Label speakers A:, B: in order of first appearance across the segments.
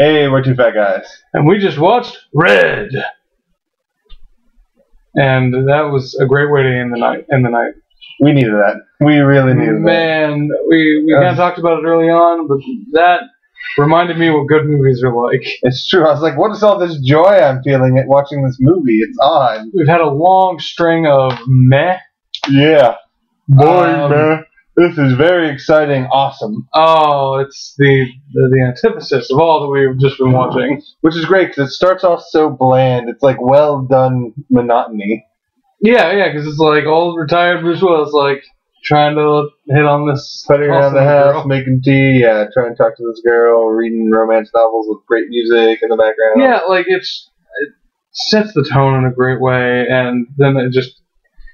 A: Hey, we're two fat guys.
B: And we just watched Red. And that was a great way to end the night.
A: We needed that. We really needed that.
B: Man, we kind of talked about it early on, but that reminded me what good movies are like.
A: It's true. I was like, what is all this joy I'm feeling at watching this movie? It's odd.
B: We've had a long string of meh.
A: Yeah. Boring, man. This is very exciting. Awesome.
B: Oh, it's the antithesis of all that we've just been watching.
A: Which is great, because it starts off so bland. It's like well done monotony.
B: Yeah, because it's like old retired Bruce Willis, like, trying to hit on this.
A: Putting around the house, making tea, trying to talk to this girl, reading romance novels with great music in the background.
B: Yeah, like, it sets the tone in a great way, and then it just...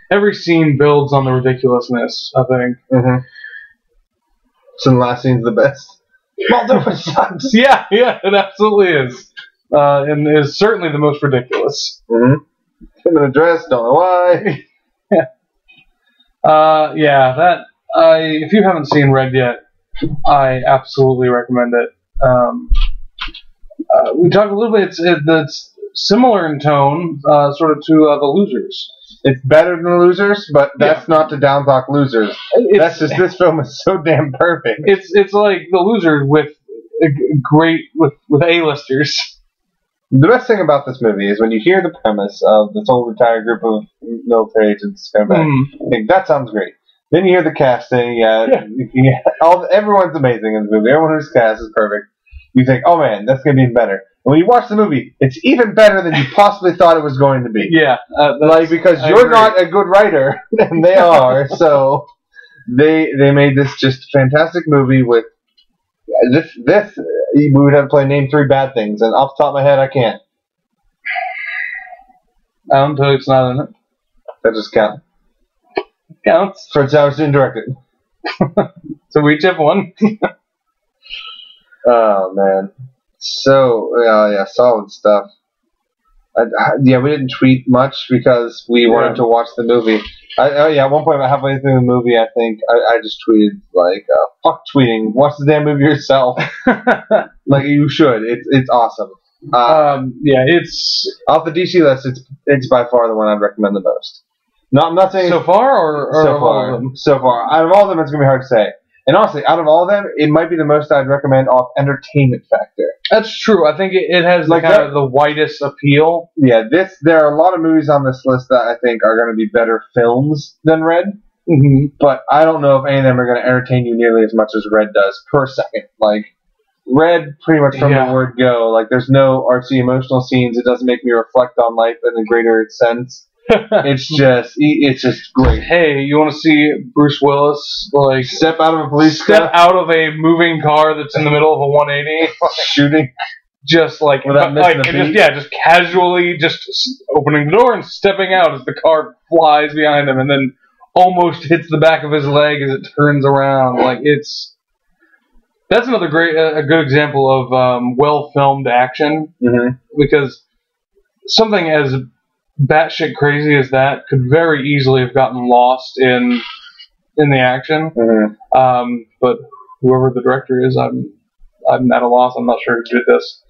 B: Every scene builds on the ridiculousness, I think.
A: Mm-hmm. So the last scene's the best. Moldova sucks!
B: Yeah, it absolutely is. And is certainly the most ridiculous.
A: Mm-hmm. Him in a dress, don't know why.
B: If you haven't seen Red yet, I absolutely recommend it. We talked a little bit, it's similar in tone, sort of to The Losers.
A: It's better than The Losers, but that's not to downtalk Losers. That's just, this film is so damn perfect.
B: It's like The Losers with A-listers.
A: The best thing about this movie is when you hear the premise of this old retired group of military agents coming back, you think, that sounds great. Then you hear the casting, everyone's amazing in the movie. Everyone who's cast is perfect. You think, oh man, that's going to be even better. And when you watch the movie, it's even better than you possibly thought it was going to be.
B: Yeah.
A: Because you're not a good writer, and they are, so they made this just fantastic movie with this we would have to play Name 3 Bad Things, and off the top of my head, I can't.
B: Alan Tudyk's not in it.
A: That just counts.
B: Counts.
A: Fred Savage didn't direct it.
B: So we each have one.
A: Oh, man. So, solid stuff. We didn't tweet much because we wanted to watch the movie. At one point, halfway through the movie, I think, I just tweeted, like, fuck tweeting. Watch the damn movie yourself. Like, you should. It's awesome.
B: It's...
A: Off the DC list, it's by far the one I'd recommend the most. No, I'm not saying...
B: So far, or
A: so far?
B: All of them?
A: So far. Out of all of them, it's going to be hard to say. And honestly, out of all of them, it might be the most I'd recommend off entertainment factor.
B: That's true. I think it has like kind of the widest appeal.
A: Yeah, there are a lot of movies on this list that I think are going to be better films than Red.
B: Mm-hmm.
A: But I don't know if any of them are going to entertain you nearly as much as Red does per second. Like, Red, pretty much from the word go, like, there's no artsy emotional scenes. It doesn't make me reflect on life in a greater sense. It's just great.
B: Hey, you want to see Bruce Willis like
A: step out of a
B: moving car that's in the middle of a 180,
A: shooting,
B: just like
A: without missing a beat?
B: just casually just opening the door and stepping out as the car flies behind him, and then almost hits the back of his leg as it turns around. Like that's another a good example of well filmed action, because something as batshit crazy as that could very easily have gotten lost in the action. But whoever the director is, I'm at a loss. I'm not sure who did this.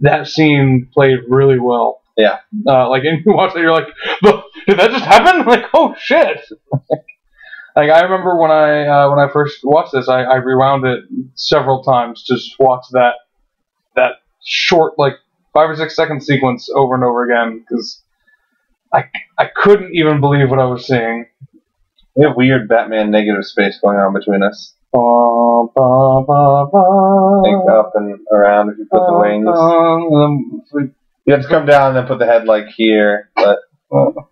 B: That scene played really well.
A: Yeah.
B: And you watch it, you're like, did that just happen? Like, oh shit. Like, I remember when I first watched this, I rewound it several times to just watch that short, like, 5 or 6 second sequence over and over again, because I couldn't even believe what I was seeing.
A: We have weird Batman negative space going on between us. Think up and around if you put the wings. You have to come down and then put the head like here. But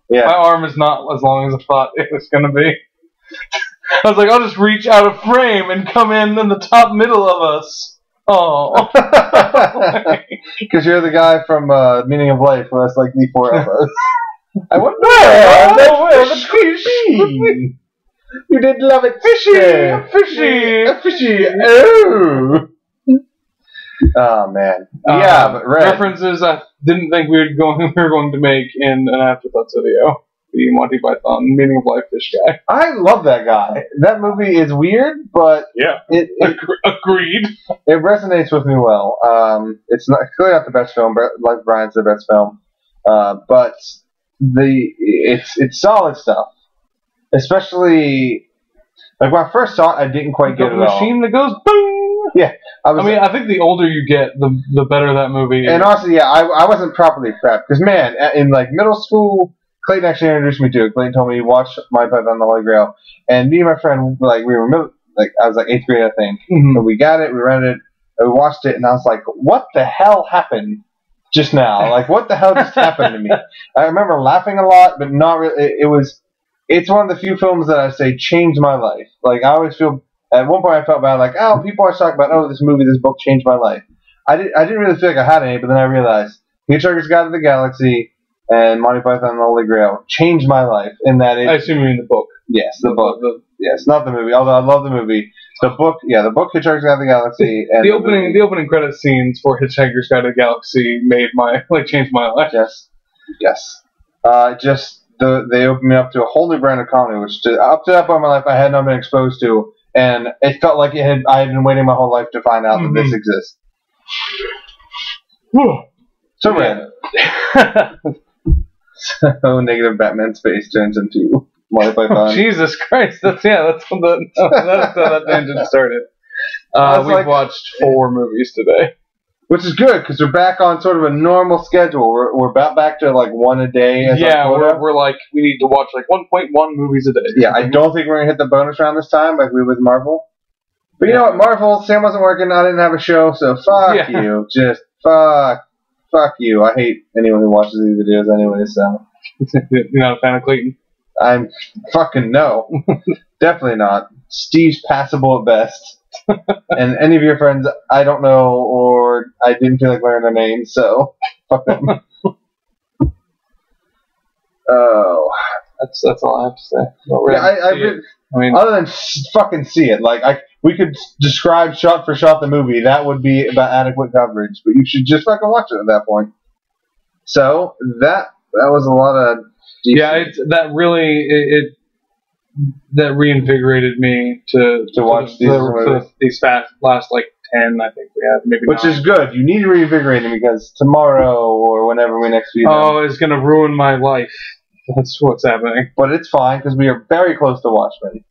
A: yeah,
B: my arm is not as long as I thought it was going to be. I was like, I'll just reach out of frame and come in the top middle of us. Oh.
A: Because you're the guy from Meaning of Life, who has like the 4 elbows. I wonder where the fishy. You did love it, fishy. Oh. Oh man. Yeah, but Red
B: references I didn't think we were going to make in an afterthoughts video. the Monty Python Meaning of Life fish guy.
A: I love that guy. That movie is weird, but
B: Agreed.
A: It resonates with me well. It's clearly not the best film, but like Brian's the best film. But it's solid stuff. Especially like when I first saw it, I didn't quite get it.
B: The machine that goes boom.
A: Yeah,
B: I think the older you get, the better that movie is.
A: And also, I wasn't properly prepped because man, in like middle school, Clayton actually introduced me to it. Clayton told me to watch My Python the Holy Grail, and me and my friend we were I was like 8th grade, I think.
B: Mm-hmm.
A: And we got it, we rented it, and we watched it, and I was like, what the hell happened just now? Like, what the hell just happened to me? I remember laughing a lot, but not really. It's one of the few films that I say changed my life. Like, I always feel, at one point I felt bad, like, oh, people always talk about, oh, this book changed my life. I didn't really feel like I had any, but then I realized Hitchhiker's Guide to the Galaxy and Monty Python and the Holy Grail changed my life in that
B: I assume you mean the book.
A: Yes, the book. Yes, not the movie. Although I love the movie. The book, the book Hitchhiker's Guide to the Galaxy. And
B: the opening credit scenes for Hitchhiker's Guide to the Galaxy changed my life.
A: Yes. They opened me up to a whole new brand of comedy, which up to that point in my life I had not been exposed to, and it felt like I had been waiting my whole life to find out that this exists. So random. So negative Batman space turns into Monty Python.
B: Jesus Christ! That's how that tangent started. We've watched 4 movies today,
A: which is good because we're back on sort of a normal schedule. We're about back to like 1 a day.
B: We're like we need to watch like 1.1 movies a day.
A: Yeah, I don't think we're gonna hit the bonus round this time like we with Marvel. But you know what, Marvel, Sam wasn't working. I didn't have a show, so fuck you. Just fuck you. I hate anyone who watches these videos anyway. So
B: you're not a fan of Clayton?
A: I'm fucking no. Definitely not. Steve's passable at best. And any of your friends, I don't know, or I didn't feel like learning their names, so fuck them. Oh,
B: that's all I have to say.
A: Other than fucking see it, like we could describe shot for shot the movie. That would be about adequate coverage, but you should just fucking watch it at that point. So that was a lot of. That reinvigorated me to watch these last like 10, I think we have, maybe. Which
B: 9.
A: is good. You need to reinvigorate them because tomorrow or whenever we next see them.
B: Oh, it's gonna ruin my life. That's what's happening.
A: But it's fine because we are very close to Watchmen.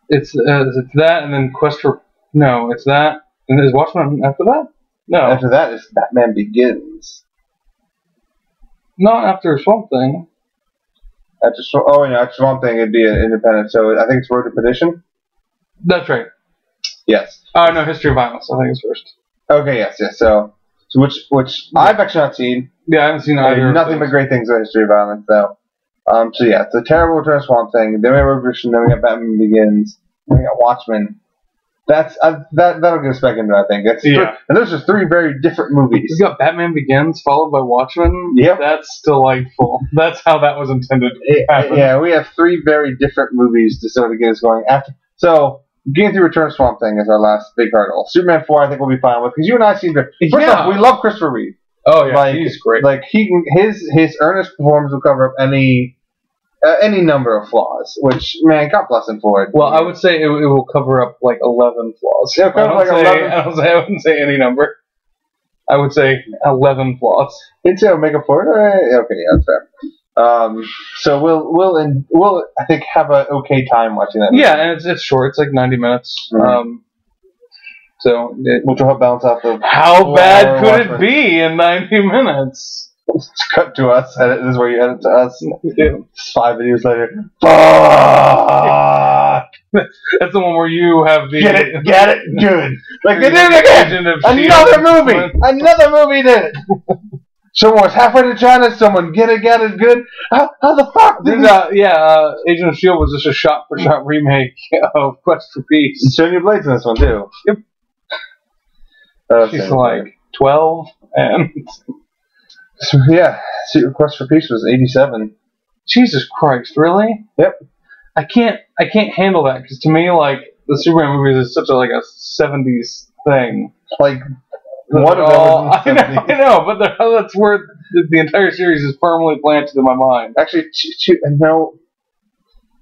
B: It's that and then Quest for it's that and is Watchmen after that? No.
A: After that is Batman Begins.
B: Not after Swamp Thing.
A: After Swamp Thing, it'd be an independent. So I think it's Road to Perdition.
B: That's right.
A: Yes.
B: Oh no, History of Violence. I think it's first.
A: Okay. Yes. So which I've actually not seen.
B: Yeah, I haven't seen either.
A: Nothing but great things about History of Violence, though. So yeah, it's a terrible return of Swamp Thing. Then we have Road to Perdition. Then we got Batman Begins. Then we got Watchmen. That'll get us back into it, I think. And those are 3 very different movies.
B: We got Batman Begins followed by Watchmen.
A: Yep.
B: That's delightful. That's how that was intended to happen.
A: Yeah, we have 3 very different movies to sort of get us going. So, getting through Return of Swamp Thing is our last big hurdle. Superman 4, I think we'll be fine with, because you and I seem to. First off, we love Christopher Reeve.
B: Oh yeah, he's great.
A: Like his earnest performance will cover up any number of flaws, which, man, God bless him for it.
B: Well, I would say it will cover up like 11 flaws.
A: Yeah,
B: I wouldn't say any number. I would say 11 flaws.
A: It'll make up for it. Okay, yeah, that's fair. So we'll I think have an okay time watching that.
B: Yeah, and it's short. It's like 90 minutes.
A: Mm-hmm. Which will help balance out the.
B: How bad could it be in 90 minutes?
A: It's cut to us. This is where you edit to us.
B: Yeah.
A: 5 videos later. Fuck!
B: That's the one where you have the.
A: Get it, good. Like they did it again. Another movie did it. Someone was halfway to China. Someone get it, good. How the fuck?
B: Agent of S.H.I.E.L.D. was just a shot-for-shot remake of Quest for Peace.
A: And Sonya Blade's in this one too.
B: Yep. She's like 12 and.
A: So, yeah, Quest for Peace was 87.
B: Jesus Christ, really?
A: Yep.
B: I can't handle that because to me, like the Superman movies is such a 70s thing.
A: Like One of them was in the 70s.
B: I know, but that's where the entire series is firmly planted in my mind.
A: Actually, no.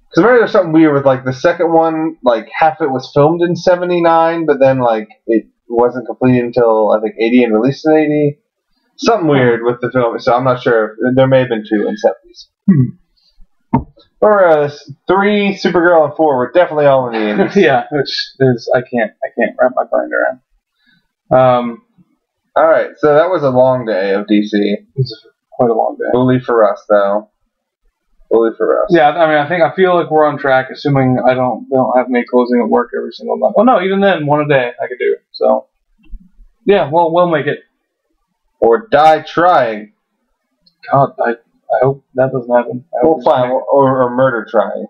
A: Because remember, there's something weird with like the second one. Like half it was filmed in '79, but then like it wasn't completed until I think '80 and released in '80. Something weird with the film. So I'm not sure. There may have been 2 in '70s. Or 3, Supergirl, and 4 were definitely all in the 80s.
B: Yeah, which is I can't wrap my brain around.
A: All right, so that was a long day of DC.
B: It was quite a long day.
A: Bully for us, though. Bully for us.
B: Yeah, I mean, I feel like we're on track, assuming they don't have me closing at work every single night. Well, no, even then, one a day I could do. So, yeah, we'll make it.
A: Or die trying.
B: God, I hope that doesn't happen.
A: We'll find, or murder trying.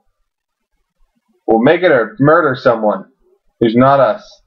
A: We'll make it or murder someone who's not us.